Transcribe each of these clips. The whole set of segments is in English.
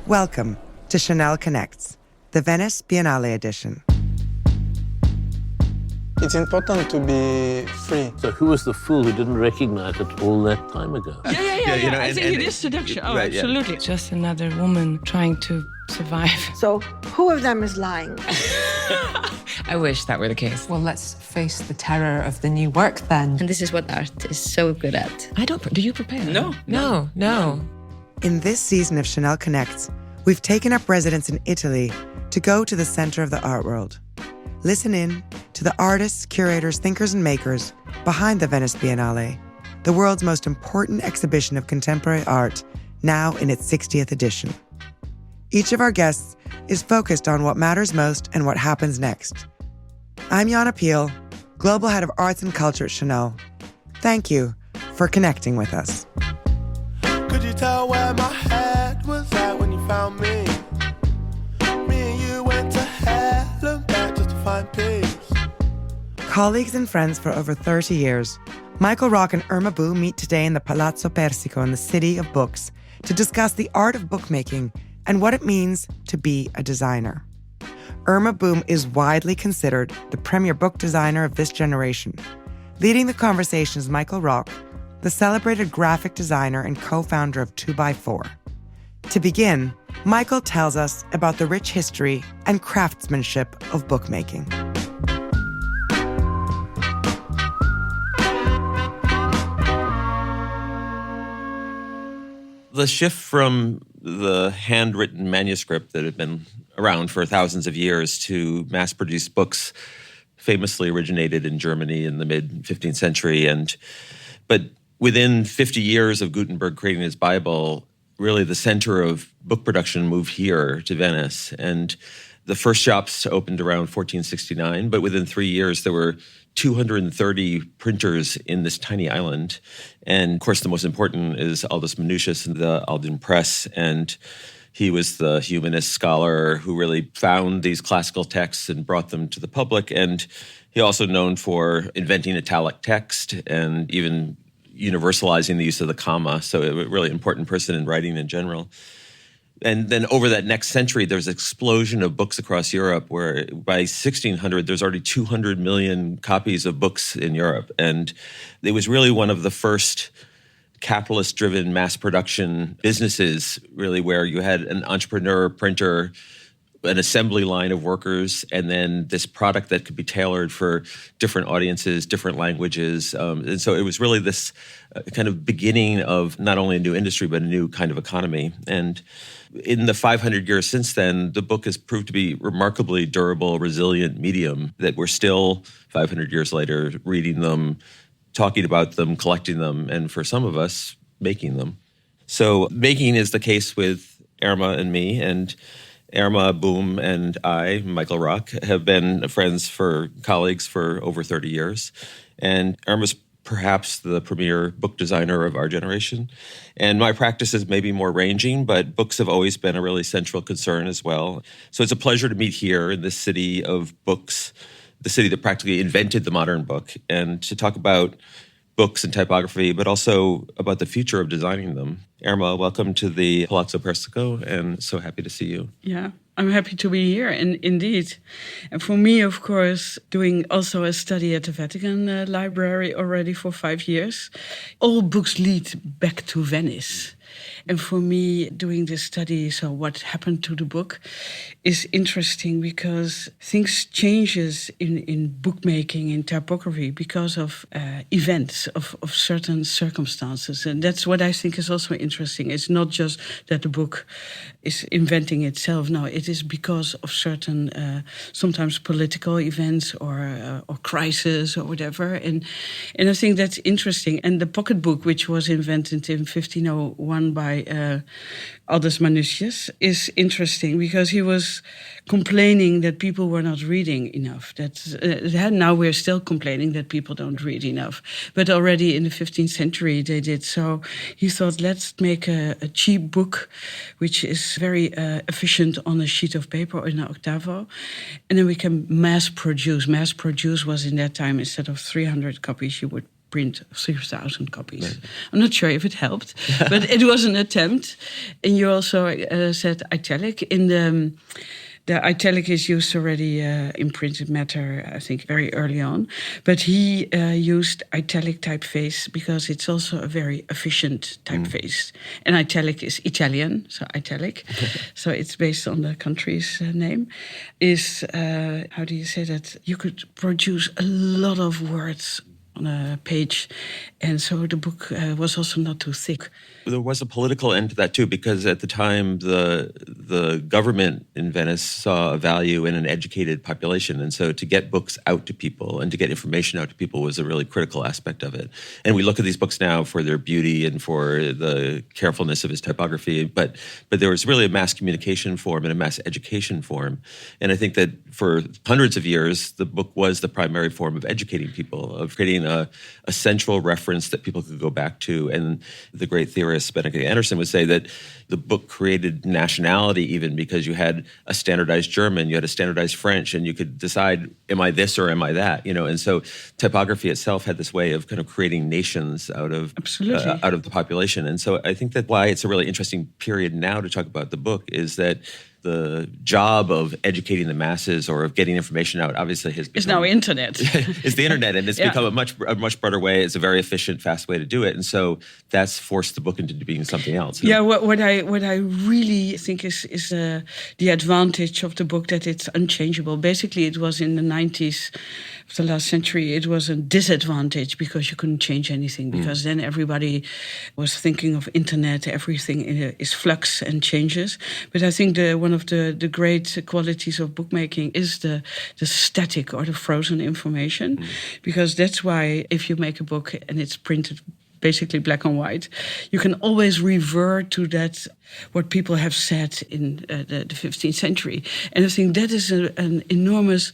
Welcome to Chanel Connects, the Venice Biennale edition. It's important to be free. So who was the fool who didn't recognize it all that time ago? Yeah. I think it is seduction. Oh, right, absolutely. Yeah. Just another woman trying to survive. So who of them is lying? I wish that were the case. Well, let's face the terror of the new work then. And this is what art is so good at. Do you prepare? No. In this season of Chanel Connects, we've taken up residence in Italy to go to the center of the art world. Listen in to the artists, curators, thinkers, and makers behind the Venice Biennale, the world's most important exhibition of contemporary art, now in its 60th edition. Each of our guests is focused on what matters most and what happens next. I'm Yana Peel, Global Head of Arts and Culture at Chanel. Thank you for connecting with us. Could you tell where my head was at when you found me? Me and you went to hell and back just to find peace. Colleagues and friends for over 30 years, Michael Rock and Irma Boom meet today in the Palazzo Persico in the City of Books to discuss the art of bookmaking and what it means to be a designer. Irma Boom is widely considered the premier book designer of this generation. Leading the conversation is Michael Rock, the celebrated graphic designer and co-founder of 2x4. To begin, Michael tells us about the rich history and craftsmanship of bookmaking. The shift from the handwritten manuscript that had been around for thousands of years to mass-produced books famously originated in Germany in the mid-15th century. But within 50 years of Gutenberg creating his Bible, really the center of book production moved here to Venice. And the first shops opened around 1469, but within 3 years there were 230 printers in this tiny island. And of course, the most important is Aldus Manutius and the Alden Press. And he was the humanist scholar who really found these classical texts and brought them to the public. And he also known for inventing italic text and even universalizing the use of the comma. So a really important person in writing in general. And then over that next century, there's an explosion of books across Europe where by 1600, there's already 200 million copies of books in Europe. And it was really one of the first capitalist-driven mass production businesses, really, where you had an entrepreneur, printer, an assembly line of workers, and then this product that could be tailored for different audiences, different languages. And so it was really this kind of beginning of not only a new industry, but a new kind of economy. And in the 500 years since then, the book has proved to be remarkably durable, resilient medium that we're still, 500 years later, reading them, talking about them, collecting them, and for some of us, making them. So making is the case with Irma and me, and Irma Boom and I, Michael Rock, have been colleagues for over 30 years. And Irma's perhaps the premier book designer of our generation. And my practice is maybe more ranging, but books have always been a really central concern as well. So it's a pleasure to meet here in this city of books, the city that practically invented the modern book, and to talk about books and typography, but also about the future of designing them. Irma, welcome to the Palazzo Persico, and so happy to see you. Yeah, I'm happy to be here, and indeed. And for me, of course, doing also a study at the Vatican Library already for 5 years, all books lead back to Venice. And for me, doing this study, so what happened to the book, is interesting because things changes in bookmaking, in typography, because of events, of certain circumstances. And that's what I think is also interesting. It's not just that the book is inventing itself. No, it is because of certain, sometimes political events or crisis or whatever. And I think that's interesting. And the pocketbook, which was invented in 1501 by Aldus Manutius, is interesting because he was complaining that people were not reading enough. Now we're still complaining that people don't read enough. But already in the 15th century they did. So he thought, let's make a cheap book, which is very efficient on a sheet of paper or in an octavo. And then we can mass produce. Mass produce was in that time, instead of 300 copies, you would print 3,000 copies. Right. I'm not sure if it helped, but it was an attempt. And you also said italic. In the italic is used already in printed matter, I think, very early on. But he used italic typeface because it's also a very efficient typeface. And italic is Italian, so italic. So it's based on the country's name. Is, how do you say that? You could produce a lot of words on a page. And so the book was also not too thick. There was a political end to that too, because at the time the government in Venice saw a value in an educated population, and so to get books out to people and to get information out to people was a really critical aspect of it. And we look at these books now for their beauty and for the carefulness of his typography, but there was really a mass communication form and a mass education form. And I think that for hundreds of years, the book was the primary form of educating people, of creating a central reference that people could go back to. And the great theorist Benedict Anderson would say that the book created nationality even because you had a standardized German, you had a standardized French, and you could decide, am I this or am I that? And so typography itself had this way of kind of creating nations out of the population. And so I think that why it's a really interesting period now to talk about the book is that the job of educating the masses or of getting information out obviously has become... It's now internet. It's the internet, and it's become a much broader way. It's a very efficient, fast way to do it. And so that's forced the book into being something else. Yeah, what I really think is the advantage of the book, that it's unchangeable. Basically, it was in the 90s of the last century, it was a disadvantage because you couldn't change anything, because then everybody was thinking of internet, everything is flux and changes. But I think one of the great qualities of bookmaking is the static or the frozen information, because that's why if you make a book and it's printed basically black and white, you can always revert to that, what people have said in the 15th century. And I think that is an enormous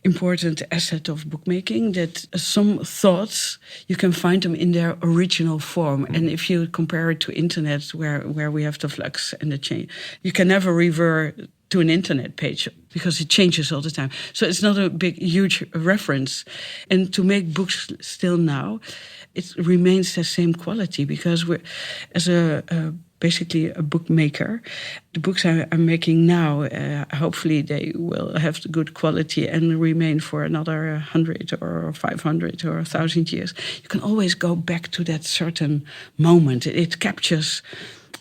important asset of bookmaking, that some thoughts, you can find them in their original form. And if you compare it to internet, where we have the flux and the change, you can never revert to an internet page because it changes all the time. So it's not a huge reference. And to make books still now, it remains the same quality, because we're, as basically a bookmaker, the books I'm making now, hopefully they will have the good quality and remain for another 100 or 500 or 1,000 years. You can always go back to that certain moment. It captures...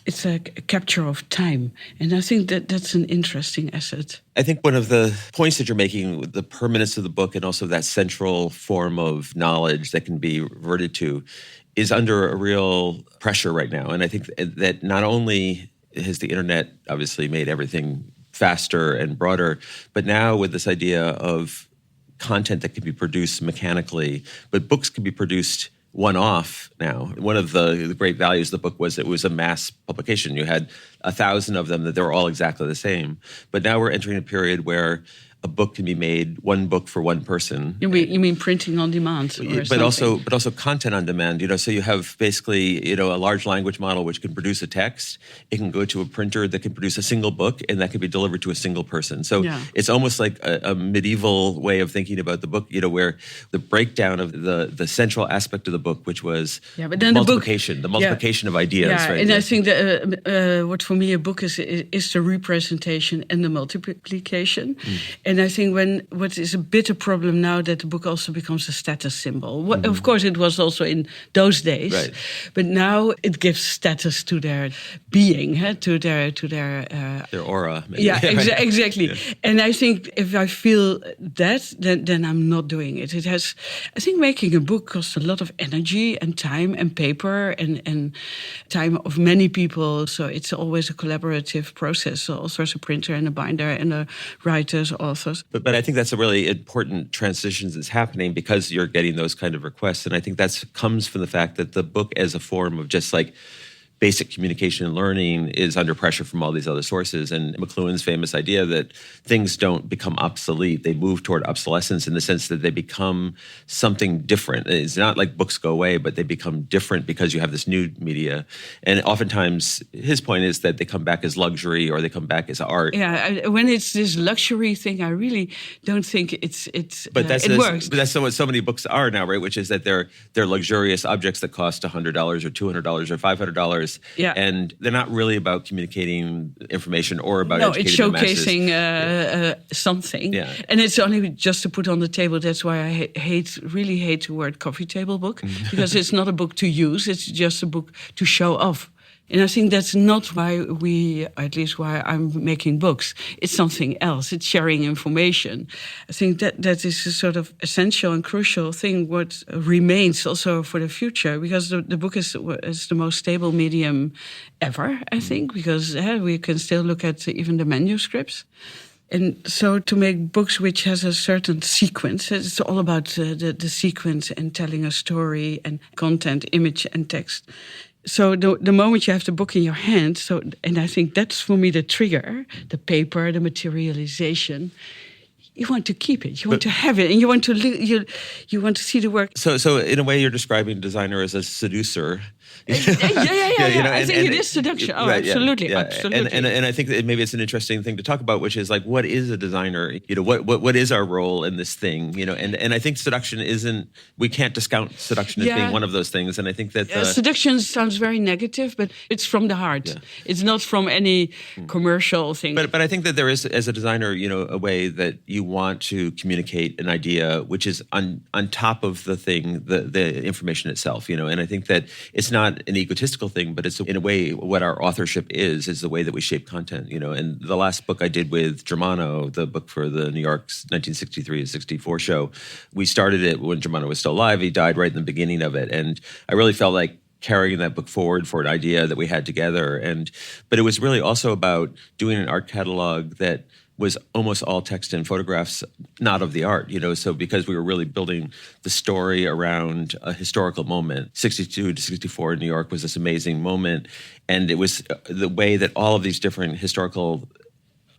It's a capture of time. And I think that's an interesting asset. I think one of the points that you're making with the permanence of the book and also that central form of knowledge that can be reverted to is under a real pressure right now. And I think that not only has the internet obviously made everything faster and broader, but now with this idea of content that can be produced mechanically, but books can be produced one-off now. One of the great values of the book was it was a mass publication. You had 1,000 of them that they were all exactly the same. But now we're entering a period where a book can be made, one book for one person. You mean printing on demand, or but also content on demand. So you have basically a large language model which can produce a text. It can go to a printer that can produce a single book, and that can be delivered to a single person. So it's almost like a medieval way of thinking about the book. Where the breakdown of the central aspect of the book, which was multiplication, the multiplication of ideas. Yeah, right? And I think that what for me a book is the representation and the multiplication. And I think what is a bit a problem now, that the book also becomes a status symbol. Of course, it was also in those days, right. But now it gives status to their being, to their aura. Maybe. Yeah, exactly. Yeah. And I think if I feel that, then I'm not doing it. I think making a book costs a lot of energy and time and paper and time of many people. So it's always a collaborative process. So also there's a printer and a binder and a writers, authors. But I think that's a really important transition that's happening because you're getting those kind of requests. And I think that comes from the fact that the book as a form of just like basic communication and learning is under pressure from all these other sources. And McLuhan's famous idea that things don't become obsolete, they move toward obsolescence in the sense that they become something different. It's not like books go away, but they become different because you have this new media. And oftentimes his point is that they come back as luxury or they come back as art. Yeah, when it's this luxury thing, I really don't think it works. But that's what so many books are now, right? Which is that they're luxurious objects that cost $100 or $200 or $500. Yeah. And they're not really about communicating information or about educating the masses. No, it's showcasing something. Yeah. And it's only just to put on the table. That's why I really hate the word coffee table book, because it's not a book to use. It's just a book to show off. And I think that's not why why I'm making books. It's something else. It's sharing information. I think that is a sort of essential and crucial thing, what remains also for the future, because the book is the most stable medium ever, I think, because we can still look at even the manuscripts. And so to make books which has a certain sequence, it's all about the sequence and telling a story and content, image and text. So the moment you have the book in your hand, and I think that's for me the trigger, the paper, the materialization. You want to keep it, you want to have it, and you want to you want to see the work. So in a way, you're describing designer as a seducer. Yeah. I think it is seduction. Oh, right, absolutely, yeah. absolutely. And I think that maybe it's an interesting thing to talk about, which is like, what is a designer? What is our role in this thing? And I think seduction isn't. We can't discount seduction as being one of those things. And I think that seduction sounds very negative, but it's from the heart. Yeah. It's not from any commercial thing. But I think that there is, as a designer, a way that you want to communicate an idea which is on top of the thing, the information itself. And I think that it's not an egotistical thing, but it's in a way what our authorship is the way that we shape content. And the last book I did with Germano, the book for the New York's 1963-64 show, we started it when Germano was still alive. He died right in the beginning of it, and I really felt like carrying that book forward for an idea that we had together. But it was really also about doing an art catalog that was almost all text and photographs, not of the art, so because we were really building the story around a historical moment. 62 to 64 in New York was this amazing moment, and it was the way that all of these different historical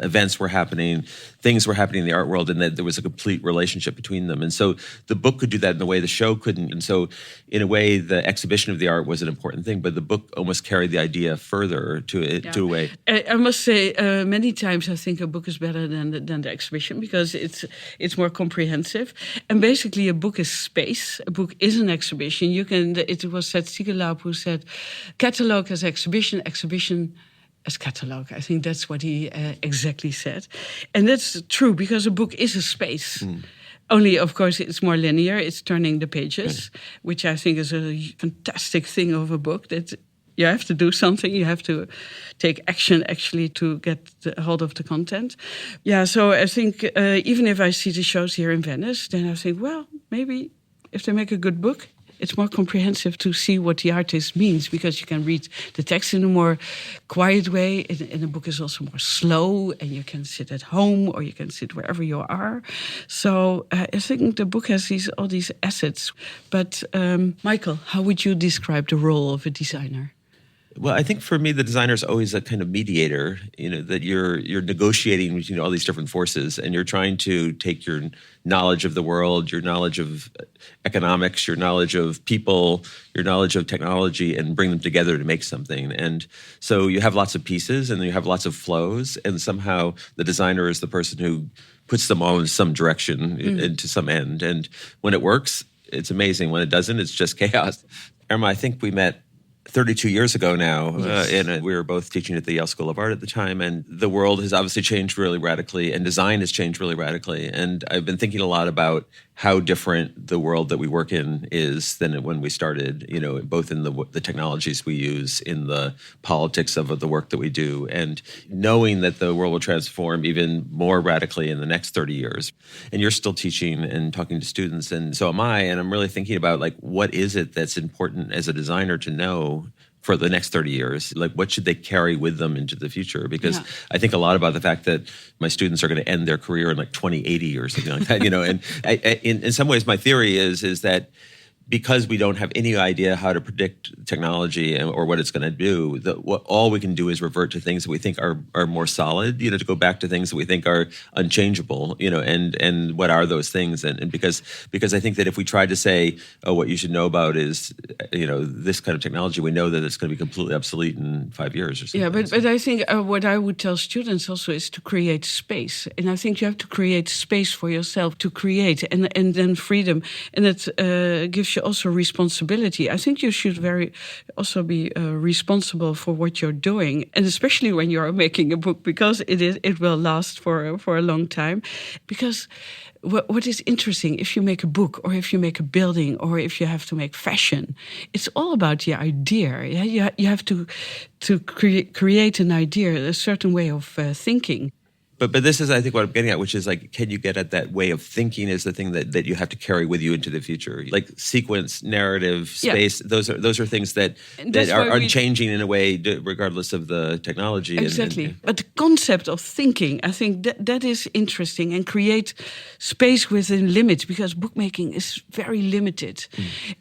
events were happening, things were happening in the art world, and that there was a complete relationship between them. And so the book could do that in a way the show couldn't. And so in a way, the exhibition of the art was an important thing, but the book almost carried the idea further to a way. I must say, many times I think a book is better than the exhibition, because it's more comprehensive. And basically a book is space. A book is an exhibition. It was Seth Siegelaup who said, catalog as exhibition as catalog. I think that's what he exactly said. And that's true, because a book is a space. Only, of course, it's more linear. It's turning the pages, which I think is a fantastic thing of a book, that you have to do something. You have to take action, actually, to get a hold of the content. Yeah, so I think even if I see the shows here in Venice, then I think, well, maybe if they make a good book, it's more comprehensive to see what the artist means, because you can read the text in a more quiet way. And the book is also more slow, and you can sit at home or you can sit wherever you are. So I think the book has all these assets. But Michael, how would you describe the role of a designer? Well, I think for me, the designer is always a kind of mediator, that you're negotiating between all these different forces, and you're trying to take your knowledge of the world, your knowledge of economics, your knowledge of people, your knowledge of technology, and bring them together to make something. And so you have lots of pieces and you have lots of flows, and somehow the designer is the person who puts them all in some direction, into some end. And when it works, it's amazing. When it doesn't, it's just chaos. Irma, I think we met 32 years ago now, yes. And we were both teaching at the Yale School of Art at the time, and the world has obviously changed really radically, and design has changed really radically. And I've been thinking a lot about how different the world that we work in is than when we started, both in the technologies we use, in the politics of the work that we do, and knowing that the world will transform even more radically in the next 30 years. And you're still teaching and talking to students, and so am I, and I'm really thinking about, like, what is it that's important as a designer to know for the next 30 years? Like, what should they carry with them into the future? Because I think a lot about the fact that my students are going to end their career in like 2080 or something like that, And in some ways, my theory is that because we don't have any idea how to predict technology or what it's going to do, all we can do is revert to things that we think are more solid, to go back to things that we think are unchangeable, and what are those things? And because I think that if we tried to say, oh, what you should know about is, this kind of technology, we know that it's going to be completely obsolete in 5 years or something. Yeah, but I think what I would tell students also is to create space. And I think you have to create space for yourself to create and then freedom. And it gives you also responsibility. I think you should also be responsible for what you're doing, and especially when you're making a book, because it will last for a long time. Because what is interesting, if you make a book or if you make a building or if you have to make fashion, it's all about the idea. Yeah? You have to create an idea, a certain way of thinking. But this is, I think, what I'm getting at, which is like, can you get at that way of thinking is the thing that you have to carry with you into the future? Like sequence, narrative, space, those are things that are unchanging in a way, regardless of the technology. Exactly. But the concept of thinking, I think that is interesting, and create space within limits, because bookmaking is very limited.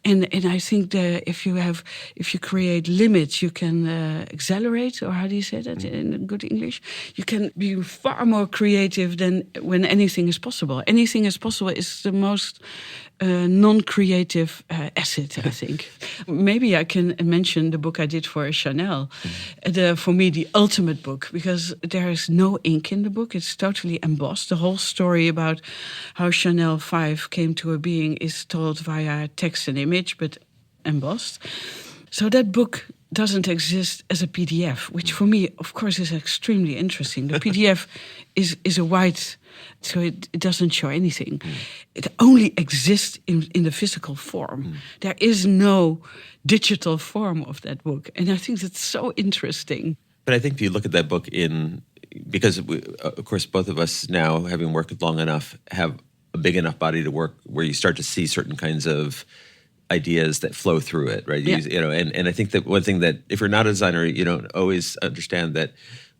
And I think that if you create limits, you can accelerate, or how do you say that in good English? You can be far more creative than when anything is possible. Anything is possible is the most non-creative asset, I think. Maybe I can mention the book I did for Chanel. For me, the ultimate book, because there is no ink in the book. It's totally embossed. The whole story about how Chanel 5 came to a being is told via text and image, but embossed. So that book doesn't exist as a PDF, which for me, of course, is extremely interesting. The PDF is a white, so it doesn't show anything. It only exists in the physical form. There is no digital form of that book. And I think that's so interesting. But I think if you look at that book because of course, both of us now, having worked long enough, have a big enough body to work where you start to see certain kinds of ideas that flow through it, right? Yeah. And I think that one thing that if you're not a designer, you don't always understand that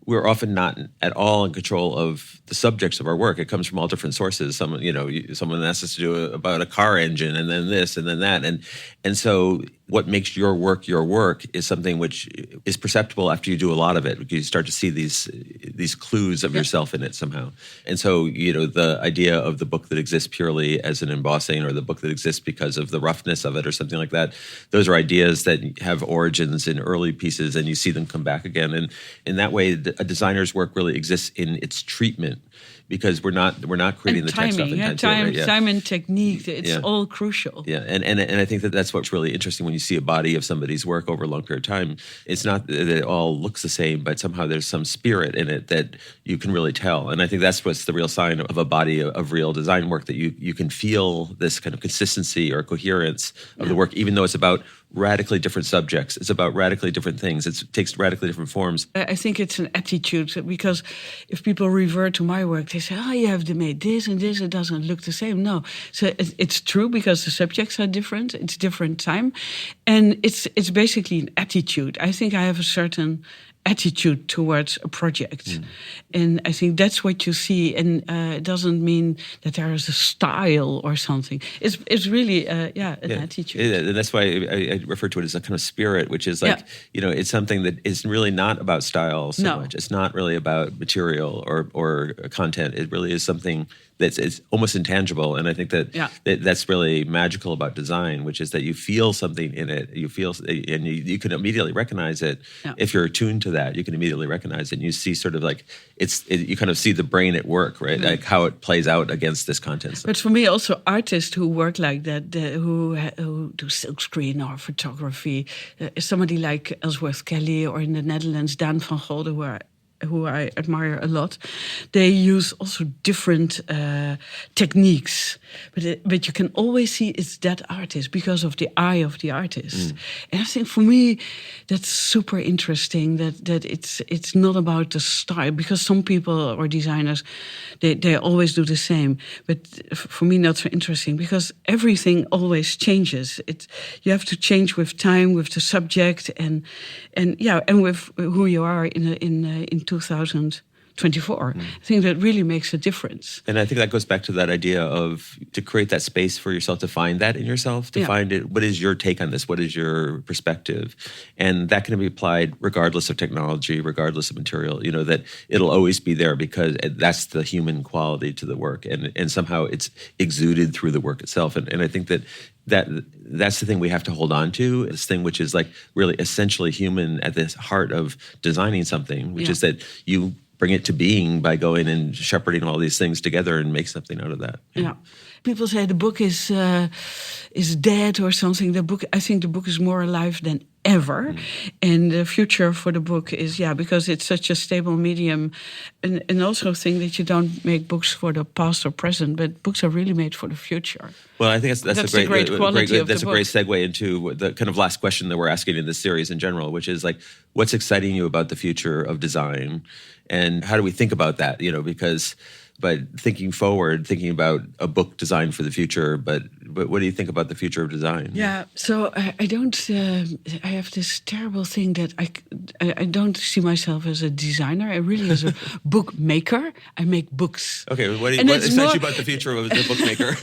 we're often not at all in control of the subjects of our work. It comes from all different sources. Someone asks us to do about a car engine, and then this, and then that, and so what makes your work is something which is perceptible after you do a lot of it. You start to see these clues of yourself in it somehow. And so, the idea of the book that exists purely as an embossing, or the book that exists because of the roughness of it, or something like that, those are ideas that have origins in early pieces, and you see them come back again. And in that way, a designer's work really exists in its treatment, because we're not creating and the timing, tech stuff. Time and technique, it's all crucial. Yeah, and I think that's what's really interesting when you see a body of somebody's work over a long period of time. It's not that it all looks the same, but somehow there's some spirit in it that you can really tell. And I think that's what's the real sign of a body of real design work, that you can feel this kind of consistency or coherence of the work, even though it's about radically different subjects. It's about radically different things. It takes radically different forms. I think it's an attitude, because if people revert to my work, they say, you have made this and this, it doesn't look the same. No. So it's true, because the subjects are different. It's different time. And it's basically an attitude. I think I have a certain attitude towards a project. And I think that's what you see. And it doesn't mean that there is a style or something. It's really, an attitude. And that's why I refer to it as a kind of spirit, which is like, it's something that is really not about style so much. It's not really about material or content. It really is something it's almost intangible. And I think that's really magical about design, which is that you feel something in it. You feel, and you can immediately recognize it. If you're attuned to that, you can immediately recognize it. And you see sort of like, you kind of see the brain at work, right? Like how it plays out against this content. But for me, also artists who work like that, who do silkscreen or photography, somebody like Ellsworth Kelly, or in the Netherlands, Daan van Golden, who I admire a lot, they use also different techniques. But you can always see it's that artist because of the eye of the artist. And I think for me, that's super interesting, that it's not about the style, because some people or designers, they always do the same. But for me, not so interesting, because everything always changes. You have to change with time, with the subject, and with who you are in 2000. 24. I think that really makes a difference. And I think that goes back to that idea of to create that space for yourself, to find that in yourself, to find it. What is your take on this? What is your perspective? And that can be applied regardless of technology, regardless of material, that it'll always be there because that's the human quality to the work. And somehow it's exuded through the work itself. And I think that's the thing we have to hold on to, this thing which is like really essentially human at the heart of designing something, which is that you bring it to being by going and shepherding all these things together and make something out of that. Yeah. People say the book is dead or something. I think the book is more alive than ever. And the future for the book is, because it's such a stable medium. And also think that you don't make books for the past or present, but books are really made for the future. Well, I think that's a great quality of the book. Great segue into the kind of last question that we're asking in this series in general, which is like, what's exciting you about the future of design? And how do we think about that? Because by thinking forward, thinking about a book designed for the future, but what do you think about the future of design? Yeah, so I don't. I have this terrible thing that I don't see myself as a designer. I really as a bookmaker. I make books. Okay, what excites you about the future of the bookmaker?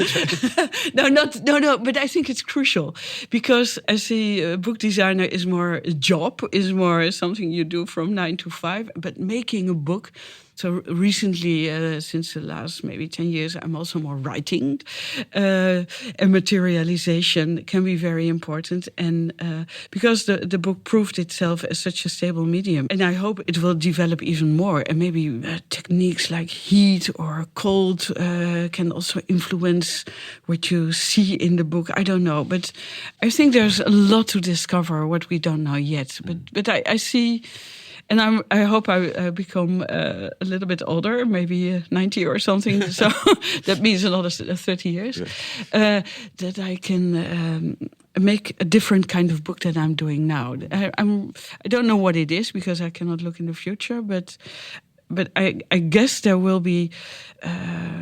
No. But I think it's crucial because I see a book designer is more a job, is more something you do from 9 to 5. But making a book. So recently, since the last maybe 10 years, I'm also more writing. And materialization can be very important. And because the book proved itself as such a stable medium. And I hope it will develop even more. And maybe techniques like heat or cold can also influence what you see in the book. I don't know. But I think there's a lot to discover what we don't know yet. But I see... And I hope I become a little bit older, maybe 90 or something. So that means another 30 years. Yeah. That I can make a different kind of book than I'm doing now. I don't know what it is because I cannot look in the future, but I guess there will be,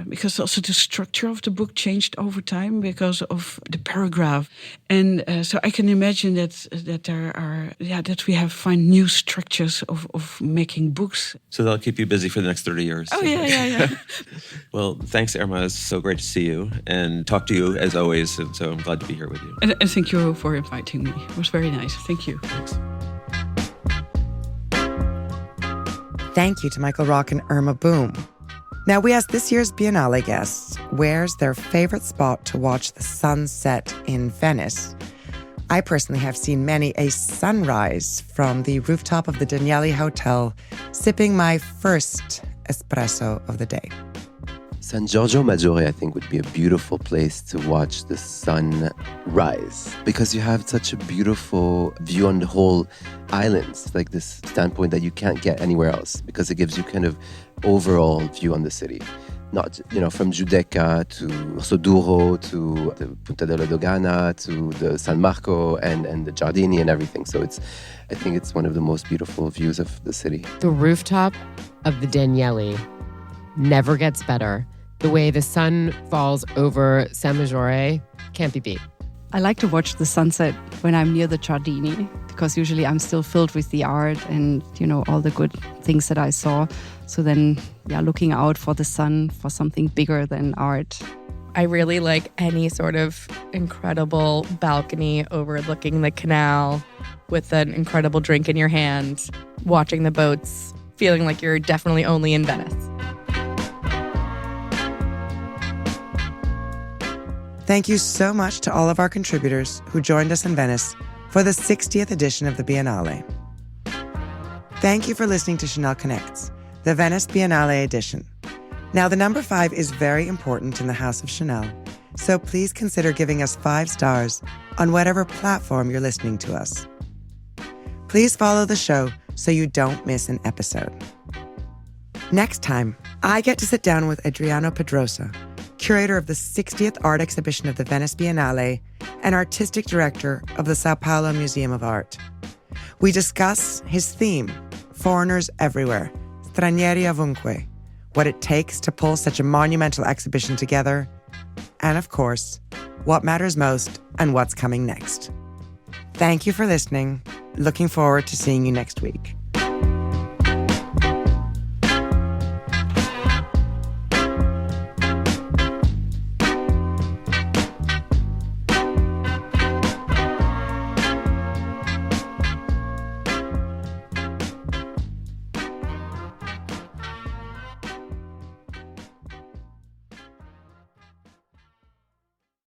because also the structure of the book changed over time because of the paragraph. And so I can imagine that there are, that we find new structures of making books. So they'll keep you busy for the next 30 years. Oh, yeah. Well, thanks, Irma. It's so great to see you and talk to you as always. And so I'm glad to be here with you. And thank you for inviting me. It was very nice. Thank you. Thanks. Thank you to Michael Rock and Irma Boom. Now, we asked this year's Biennale guests where's their favorite spot to watch the sunset in Venice. I personally have seen many a sunrise from the rooftop of the Daniele Hotel, sipping my first espresso of the day. San Giorgio Maggiore, I think, would be a beautiful place to watch the sun rise because you have such a beautiful view on the whole island. It's like this standpoint that you can't get anywhere else because it gives you kind of overall view on the city. Not, from Giudecca to Soduro to the Punta della Dogana to the San Marco and the Giardini and everything. So I think it's one of the most beautiful views of the city. The rooftop of the Daniele never gets better. The way the sun falls over San Maggiore can't be beat. I like to watch the sunset when I'm near the Giardini because usually I'm still filled with the art and, all the good things that I saw. So then, looking out for the sun, for something bigger than art. I really like any sort of incredible balcony overlooking the canal with an incredible drink in your hand, watching the boats, feeling like you're definitely only in Venice. Thank you so much to all of our contributors who joined us in Venice for the 60th edition of the Biennale. Thank you for listening to Chanel Connects, the Venice Biennale edition. Now, the number 5 is very important in the House of Chanel, so please consider giving us 5 stars on whatever platform you're listening to us. Please follow the show so you don't miss an episode. Next time, I get to sit down with Adriano Pedrosa, curator of the 60th art exhibition of the Venice Biennale and artistic director of the Sao Paulo Museum of Art. We discuss his theme, Foreigners Everywhere, Stranieri Ovunque, what it takes to pull such a monumental exhibition together, and of course, what matters most and what's coming next. Thank you for listening. Looking forward to seeing you next week.